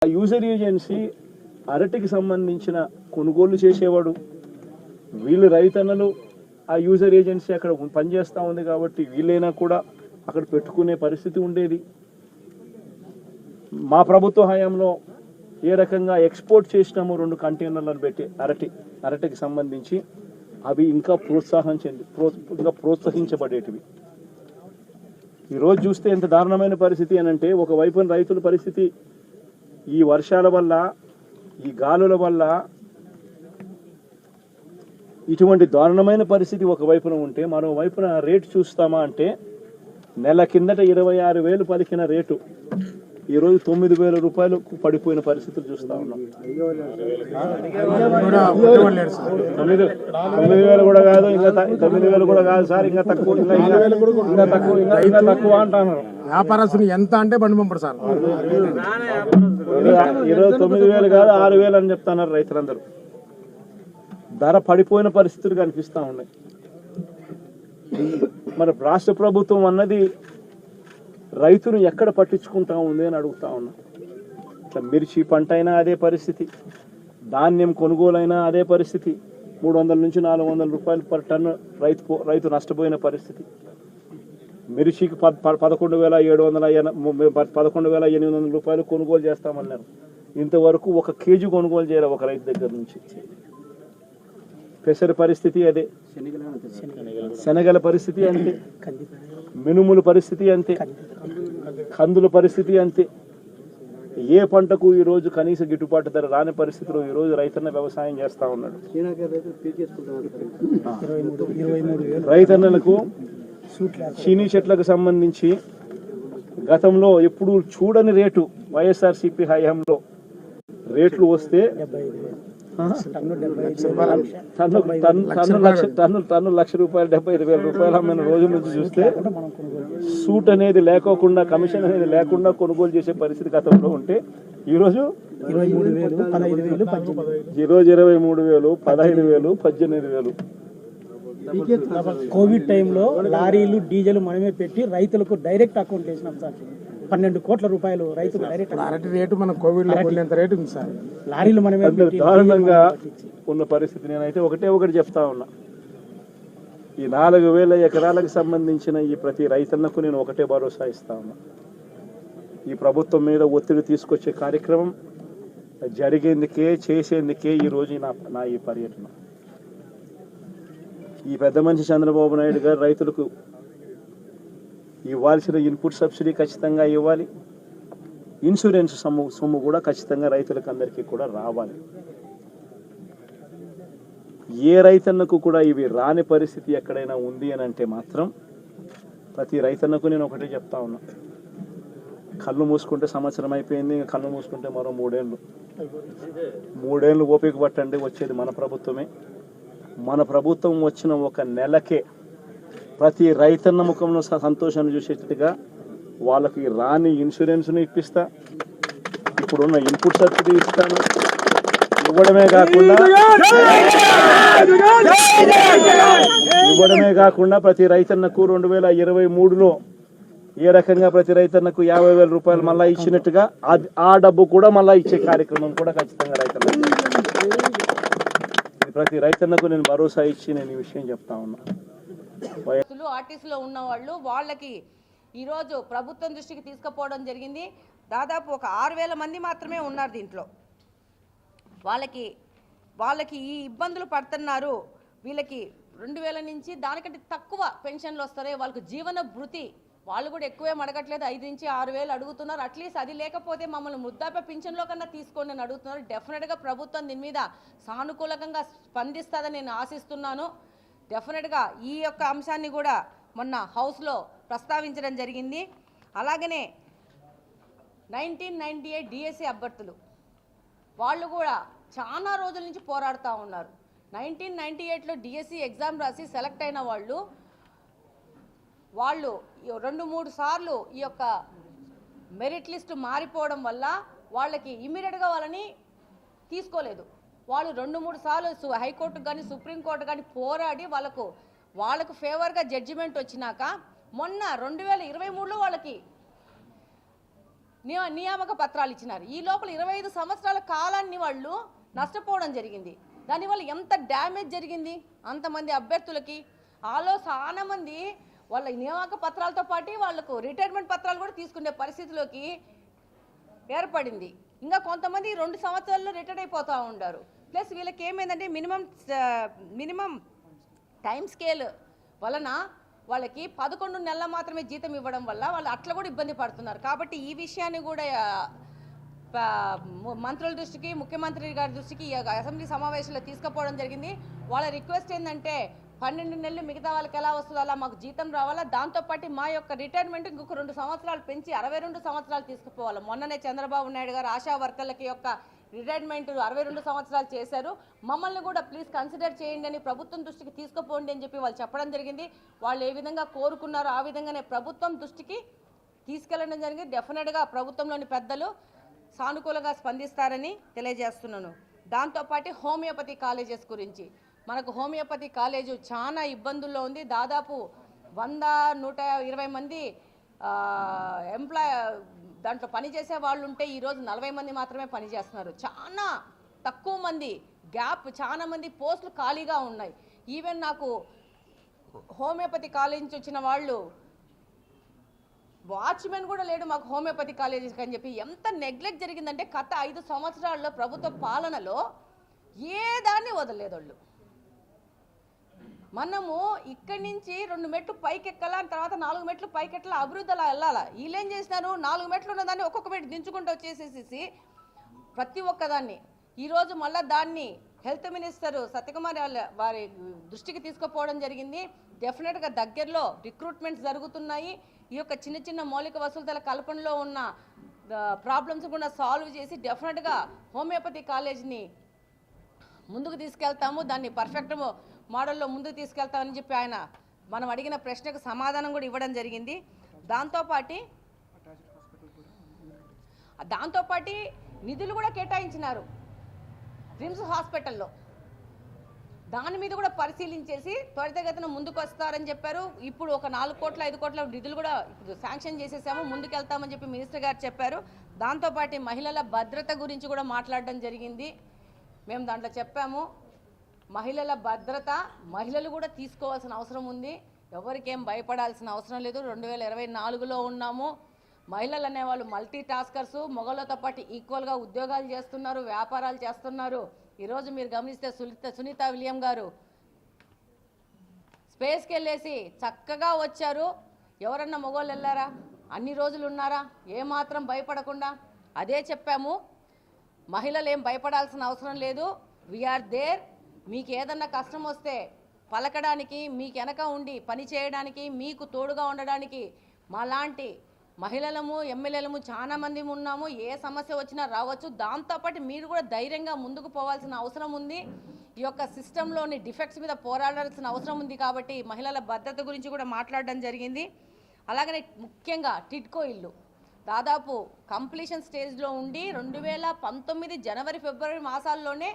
ఆ user agency అరటికి సంబంధించిన కొనుగోలు చేసేవాడు, వీళ్ళు రైతన్నలు ఆ యూజర్ ఏజెన్సీ అక్కడ పనిచేస్తూ ఉంది కాబట్టి వీళ్ళైనా కూడా అక్కడ పెట్టుకునే పరిస్థితి ఉండేది. మా ప్రభుత్వ హయాంలో ఏ రకంగా ఎక్స్పోర్ట్ చేసినామో 2 కంటైనర్లను పెట్టి అరటికి సంబంధించి అవి ఇంకా ప్రోత్సహించబడేటివి. ఈరోజు చూస్తే ఎంత దారుణమైన పరిస్థితి అని అంటే, ఒకవైపున రైతుల పరిస్థితి ఈ వర్షాల వల్ల, ఈ గాలుల వల్ల ఇటువంటి దారుణమైన పరిస్థితి ఒకవైపున ఉంటే, మరోవైపున రేటు చూస్తామా అంటే నెల కిందట 26,000 పలికిన రేటు ఈరోజు 9,000 రూపాయలకు పడిపోయిన పరిస్థితులు చూస్తూ ఉన్నాం. 9,000 కూడా కాదు, ఇంకా 9,000 కూడా కాదు సార్, ఇంకా తక్కువ అంటున్నారు. వ్యాపారస్తులు ఎంత అంటే బండి పంపడు సార్. ఈరోజు 9,000 కాదు 6,000 అని చెప్తున్నారు రైతులందరూ. ధర పడిపోయిన పరిస్థితులు కనిపిస్తూ ఉన్నాయి. మరి రాష్ట్ర ప్రభుత్వం అన్నది రైతును ఎక్కడ పట్టించుకుంటా ఉంది అని అడుగుతా ఉన్నా. ఇట్లా మిర్చి పంట అయినా అదే పరిస్థితి, ధాన్యం కొనుగోలైనా అదే పరిస్థితి. 300 నుంచి 400 రూపాయలు పర్ టన్ను రైతు నష్టపోయిన పరిస్థితి. మిర్చికి 11,800 రూపాయలు కొనుగోలు చేస్తామన్నారు. ఇంతవరకు 1 కేజీ కొనుగోలు చేయాలి ఒక రైతు దగ్గర నుంచి. పెసర పరిస్థితి అదే, శనగల పరిస్థితి అంతే, మినుముల పరిస్థితి అంతే, కందుల పరిస్థితి అంతే. ఏ పంటకు ఈరోజు కనీస గిట్టుబాటు ధర రాని పరిస్థితిలో ఈరోజు రైతన్న వ్యవసాయం చేస్తూ ఉన్నాడు. రైతన్నలకు చీనీ చెట్లకు సంబంధించి గతంలో ఎప్పుడు చూడని రేటు వైఎస్ఆర్సీపీ హయాంలో రేట్లు వస్తే టన్ను లక్ష రూపాయలు 75,000 రూపాయలు అమ్మిన రోజు నుంచి చూస్తే సూట్ అనేది లేకోకుండా, కమిషన్ అనేది లేకుండా కొనుగోలు చేసే పరిస్థితి గతంలో ఉంటే ఈరోజు 23,000, 15,000, 18,000. కోవిడ్ టైంలో లారీలు డీజిల్ మనమే పెట్టి రైతులకు డైరెక్ట్ అకౌంట్ వేసినాం సార్. 12 కోట్ల రూపాయలు రైతులు డైరెక్ట్. అరటి రేటు మన కోవిడ్ లో ఎంత రేటు ఉంది సార్. లారీలు మనమే దారుణంగా ఉన్న పరిస్థితి. నేనైతే ఒకటి చెప్తా ఉన్నా, ఈ 4,000 ఎకరాలకు సంబంధించిన ఈ ప్రతి రైతన్నకు నేను ఒకటే భరోసా ఇస్తా ఉన్నా. ఈ ప్రభుత్వం మీద ఒత్తిడి తీసుకొచ్చే కార్యక్రమం జరిగేందుకే, చేసేందుకే ఈరోజు నా ఈ పర్యటన. ఈ పెద్ద మనిషి చంద్రబాబు నాయుడు గారు రైతులకు ఇవ్వాల్సిన ఇన్పుట్ సబ్సిడీ ఖచ్చితంగా ఇవ్వాలి, ఇన్సూరెన్స్ సొమ్ము కూడా ఖచ్చితంగా రైతులకు అందరికీ కూడా రావాలి. ఏ రైతన్నకు కూడా ఇవి రాని పరిస్థితి ఎక్కడైనా ఉంది అని అంటే మాత్రం ప్రతి రైతన్నకు నేను ఒకటే చెప్తా ఉన్నా, కళ్ళు మూసుకుంటే సంవత్సరం అయిపోయింది, కళ్ళు మూసుకుంటే మరో 3 ఏళ్ళు ఓపిక పట్టండి. వచ్చేది మన ప్రభుత్వమే. మన ప్రభుత్వం వచ్చిన 1 నెలకే ప్రతి రైతన్న ముఖంలో సంతోషాన్ని చూసేట్టుగా వాళ్ళకి రాని ఇన్సూరెన్స్ను ఇప్పిస్తా, ఇప్పుడున్న ఇన్పుట్ సబ్సిడీ ఇస్తాను. ఇవ్వడమే కాకుండా ప్రతి రైతన్నకు 2023లో ఏ రకంగా ప్రతి రైతన్నకు 50,000 రూపాయలు మళ్ళా ఇచ్చినట్టుగా ఆ డబ్బు కూడా మళ్ళా ఇచ్చే కార్యక్రమం కూడా ఖచ్చితంగా రైతన్నకు, ప్రతి రైతన్నకు నేను భరోసా ఇచ్చి నేను ఈ విషయం చెప్తా ఉన్నా. ఆర్టీసీలో ఉన్న వాళ్ళు వాళ్ళకి ఈరోజు ప్రభుత్వం దృష్టికి తీసుకుపోవడం జరిగింది. దాదాపు ఒక 6,000 మంది మాత్రమే ఉన్నారు దీంట్లో. వాళ్ళకి ఈ ఇబ్బందులు పడుతున్నారు. వీళ్ళకి 2,000 నుంచి దానికంటే తక్కువ పెన్షన్లు వస్తాయి. వాళ్ళకి జీవన భృతి వాళ్ళు కూడా ఎక్కువే అడగట్లేదు, 5 నుంచి 6,000 అడుగుతున్నారు. అట్లీస్ట్ అది లేకపోతే మమ్మల్ని వృద్ధాప్య పింఛన్లో కన్నా తీసుకోండి అని అడుగుతున్నారు. డెఫినెట్గా ప్రభుత్వం దీని మీద సానుకూలంగా స్పందిస్తుందని నేను ఆశిస్తున్నాను. డెఫినెట్గా ఈ యొక్క అంశాన్ని కూడా మొన్న హౌస్లో ప్రస్తావించడం జరిగింది. అలాగనే 1998 డిఎస్సి అభ్యర్థులు వాళ్ళు కూడా చాలా రోజుల నుంచి పోరాడుతూ ఉన్నారు. 1998లో డిఎస్సి ఎగ్జామ్ రాసి సెలెక్ట్ అయిన వాళ్ళు 2-3 సార్లు ఈ యొక్క మెరిట్ లిస్టు మారిపోవడం వల్ల వాళ్ళకి ఇమ్మీడియట్గా వాళ్ళని తీసుకోలేదు. వాళ్ళు 2-3 సార్లు హైకోర్టుకు కానీ సుప్రీంకోర్టు కానీ పోరాడి వాళ్ళకు ఫేవర్గా జడ్జిమెంట్ వచ్చినాక మొన్న 2023లో వాళ్ళకి నియామక పత్రాలు ఇచ్చినారు. ఈ లోపల 25 సంవత్సరాల కాలాన్ని వాళ్ళు నష్టపోవడం జరిగింది. దానివల్ల ఎంత డ్యామేజ్ జరిగింది అంతమంది అభ్యర్థులకి. ఆలో చాలా మంది వాళ్ళ నియామక పత్రాలతో పాటు వాళ్ళకు రిటైర్మెంట్ పత్రాలు కూడా తీసుకునే పరిస్థితిలోకి ఏర్పడింది. ఇంకా కొంతమంది 2 సంవత్సరాల్లో రిటైర్ అయిపోతూ ఉంటారు. ప్లస్ వీళ్ళకి ఏమైందంటే మినిమం టైం స్కేల్ వలన వాళ్ళకి 11 నెలల మాత్రమే జీతం ఇవ్వడం వల్ల వాళ్ళు అట్లా కూడా ఇబ్బంది పడుతున్నారు. కాబట్టి ఈ విషయాన్ని కూడా మంత్రుల దృష్టికి, ముఖ్యమంత్రి గారి దృష్టికి అసెంబ్లీ సమావేశంలో తీసుకుపోవడం జరిగింది. వాళ్ళ రిక్వెస్ట్ ఏంటంటే 12 నెలలు మిగతా వాళ్ళకి ఎలా వస్తుందో అలా మాకు జీతం రావాలా, దాంతోపాటు మా యొక్క రిటైర్మెంట్ ఇంకొక 2 సంవత్సరాలు పెంచి 62 సంవత్సరాలు తీసుకుపోవాలి. మొన్ననే చంద్రబాబు నాయుడు గారు ఆశా వర్కర్లకి యొక్క రిటైర్మెంట్ 62 సంవత్సరాలు చేశారు. మమ్మల్ని కూడా ప్లీజ్ కన్సిడర్ చేయండి అని ప్రభుత్వం దృష్టికి తీసుకుపోండి అని చెప్పి వాళ్ళు చెప్పడం జరిగింది. వాళ్ళు ఏ విధంగా కోరుకున్నారో ఆ విధంగానే ప్రభుత్వం దృష్టికి తీసుకెళ్లడం జరిగింది. డెఫినెట్గా ప్రభుత్వంలోని పెద్దలు సానుకూలంగా స్పందిస్తారని తెలియజేస్తున్నాను. దాంతోపాటు హోమియోపతి కాలేజెస్ గురించి, మనకు హోమియోపతి కాలేజు చాలా ఇబ్బందుల్లో ఉంది. దాదాపు 100-120 మంది దాంట్లో పనిచేసే వాళ్ళు ఉంటే ఈరోజు 40 మంది మాత్రమే పనిచేస్తున్నారు. చాలా తక్కువ మంది గ్యాప్, చాలా మంది పోస్టులు ఖాళీగా ఉన్నాయి. ఈవెన్ నాకు హోమియోపతి కాలేజ్ నుంచి వచ్చిన వాళ్ళు వాచ్మెన్ కూడా లేడు మాకు హోమియోపతి కాలేజీకి అని చెప్పి ఎంత నెగ్లెక్ట్ జరిగిందంటే గత 5 సంవత్సరాల్లో ప్రభుత్వ పాలనలో ఏ దాన్ని వదలలేదు వాళ్ళు. మనము ఇక్కడి నుంచి 2 మెట్లు పైకెక్కాల, తర్వాత 4 మెట్లు పైకెట్లా అభివృద్ధి అలా వెళ్ళాలా. వీళ్ళేం చేసినారు, 4 మెట్లు ఉన్నదాన్ని ఒక్కొక్క మెట్టు దించుకుంటూ వచ్చేసేసి ప్రతి ఒక్కదాన్ని ఈరోజు మళ్ళీ దాన్ని హెల్త్ మినిస్టర్ సత్యకుమార్ వారి దృష్టికి తీసుకుపోవడం జరిగింది. డెఫినెట్గా దగ్గరలో రిక్రూట్మెంట్స్ జరుగుతున్నాయి. ఈ యొక్క చిన్న చిన్న మౌలిక వసతుల కల్పనలో ఉన్న ప్రాబ్లమ్స్ కూడా సాల్వ్ చేసి డెఫినెట్గా హోమియోపతి కాలేజ్ని ముందుకు తీసుకెళ్తాము, దాన్ని పర్ఫెక్ట్ మోడల్లో ముందుకు తీసుకెళ్తామని చెప్పి ఆయన మనం అడిగిన ప్రశ్నకు సమాధానం కూడా ఇవ్వడం జరిగింది. దాంతోపాటు నిధులు కూడా కేటాయించినారు రిమ్స్ హాస్పిటల్లో. దాని మీద కూడా పరిశీలించేసి త్వరితగతిన ముందుకు వస్తారని చెప్పారు. ఇప్పుడు ఒక 4 కోట్ల 5 కోట్ల నిధులు కూడా ఇప్పుడు శాంక్షన్ చేసేసాము, ముందుకెళ్తామని చెప్పి మినిస్టర్ గారు చెప్పారు. దాంతోపాటు మహిళల భద్రత గురించి కూడా మాట్లాడడం జరిగింది. మేము దాంట్లో చెప్పాము, మహిళల భద్రత మహిళలు కూడా తీసుకోవాల్సిన అవసరం ఉంది. ఎవరికేం భయపడాల్సిన అవసరం లేదు. 2024లో ఉన్నాము. మహిళలు అనేవాళ్ళు మల్టీ టాస్కర్స్, మగవాళ్ళతో పాటు ఈక్వల్గా ఉద్యోగాలు చేస్తున్నారు, వ్యాపారాలు చేస్తున్నారు. ఈరోజు మీరు గమనిస్తే సునీత విలియం గారు స్పేస్కి వెళ్ళేసి చక్కగా వచ్చారు. ఎవరన్నా మగవాళ్ళు వెళ్ళారా? అన్ని రోజులు ఉన్నారా? ఏమాత్రం భయపడకుండా అదే చెప్పాము. మహిళలు ఏం భయపడాల్సిన అవసరం లేదు. We're there. మీకు ఏదన్నా కష్టం వస్తే పలకడానికి, మీకు వెనక ఉండి పని చేయడానికి, మీకు తోడుగా ఉండడానికి మాలాంటి మహిళలము, ఎమ్మెల్యేలము చాలా మంది ఉన్నాము. ఏ సమస్య వచ్చినా రావచ్చు. దాంతోపాటు మీరు కూడా ధైర్యంగా ముందుకు పోవాల్సిన అవసరం ఉంది. ఈ యొక్క సిస్టంలోని డిఫెక్ట్స్ మీద పోరాడాల్సిన అవసరం ఉంది. కాబట్టి మహిళల భద్రత గురించి కూడా మాట్లాడడం జరిగింది. అలాగనే ముఖ్యంగా టిడ్కో ఇల్లు దాదాపు కంప్లీషన్ స్టేజ్లో ఉండి 2019 జనవరి ఫిబ్రవరి మాసాల్లోనే